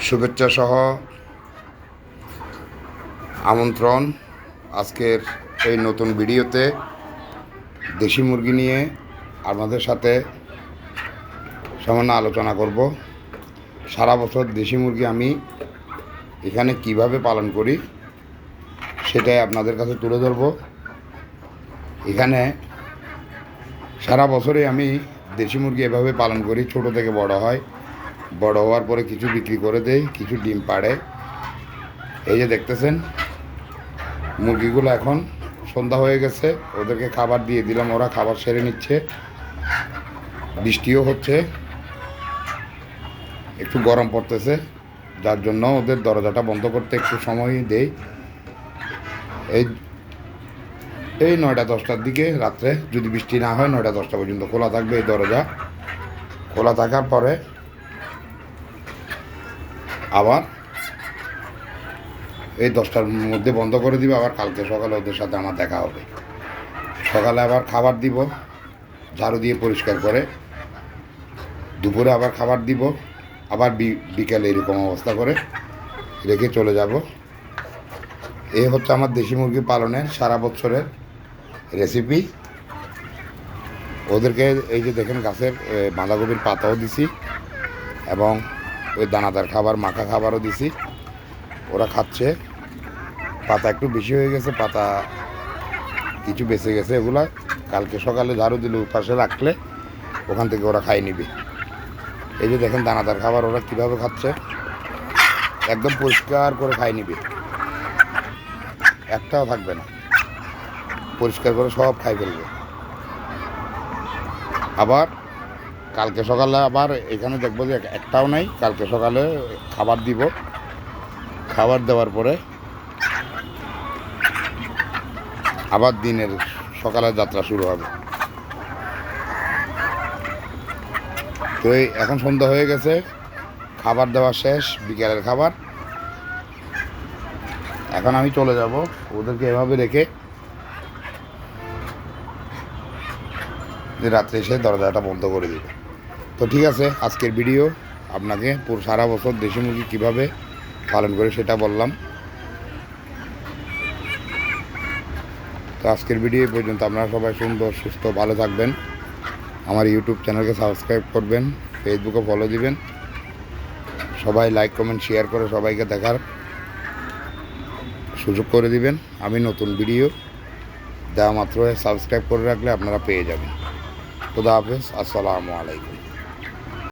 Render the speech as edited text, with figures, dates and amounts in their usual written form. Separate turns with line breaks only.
শুভেচ্ছা সহ আমন্ত্রণ আজকের এই নতুন ভিডিওতে দেশি মুরগি নিয়ে আপনাদের সাথে সামান্য আলোচনা করব। সারা বছর দেশি মুরগি আমি এখানে কিভাবে পালন করি সেটাই আপনাদের কাছে তুলে ধরব। এখানে সারা বছরই আমি দেশি মুরগি এভাবে পালন করি, ছোট থেকে বড় হয়, বড় হওয়ার পরে কিছু বিক্রি করে দেই, কিছু ডিম পাড়ে। এই যে দেখতেছেন মুরগিগুলো এখন সন্ধ্যা হয়ে গেছে, ওদেরকে খাবার দিয়ে দিলাম, ওরা খাবার সেরে নিচ্ছে। বৃষ্টিও হচ্ছে, একটু গরম পড়তেছে, যার জন্য ওদের দরজাটা বন্ধ করতে একটু সময় দেই। এই 9টা-10টার দিকে রাত্রে যদি বৃষ্টি না হয় 9টা-10টা পর্যন্ত খোলা থাকবে এই দরজা। খোলা থাকার পরে আবার এই 10টার মধ্যে বন্ধ করে দিবে। আবার কালকে সকালে ওদের সাথে আমার দেখা হবে। সকালে আবার খাবার দিব, ঝাড়ু দিয়ে পরিষ্কার করে। দুপুরে আবার খাবার দিব, আবার বিকালে এরকম অবস্থা করে রেখে চলে যাব। এই হচ্ছে আমার দেশি মুরগি পালনের সারা বছরের রেসিপি। ওদেরকে এই যে দেখেন গাছের বাঁধাকপির পাতাও দিছি এবং ওই দানাদার খাবার, মাখা খাবারও দিছি। ওরা খাচ্ছে। পাতা একটু বেশি হয়ে গেছে, পাতা কিছু বেঁচে গেছে, এগুলা কালকে সকালে ঝাড়ু দিলে পাশে রাখলে ওখান থেকে ওরা খাই নিবে। এই যে দেখেন দানাদার খাবার ওরা কীভাবে খাচ্ছে, একদম পরিষ্কার করে খাই নিবে, একটাও থাকবে না, পরিষ্কার করে সব খাই ফেলবে। আবার কালকে সকালে আবার এখানে দেখবো যে একটাও নাই। কালকে সকালে খাবার দিব, খাবার দেওয়ার পরে আবার দিনের সকালের যাত্রা শুরু হবে। তো এখন সন্ধ্যা হয়ে গেছে, খাবার দেওয়া শেষ, বিকেলের খাবার। এখন আমি চলে যাব, ওদেরকে এভাবে রেখে রাত্রে এসে দরজাটা বন্ধ করে দিবে। তো ঠিক আছে, আজকের ভিডিও আপনাকে পুরো সারা বছর দেশি মুরগি কীভাবে পালন করে সেটা বললাম। তো আজকের ভিডিও পর্যন্ত আপনারা সবাই সুন্দর, সুস্থ, ভালো থাকবেন। আমার ইউটিউব চ্যানেলকে সাবস্ক্রাইব করবেন, ফেসবুকে ফলো দিবেন। সবাই লাইক, কমেন্ট, শেয়ার করে সবাইকে দেখার সুযোগ করে দিবেন। আমি নতুন ভিডিও দেওয়া মাত্র সাবস্ক্রাইব করে রাখলে আপনারা পেয়ে যাবেন। খুদা হাফেজ, আসসালামু আলাইকুম।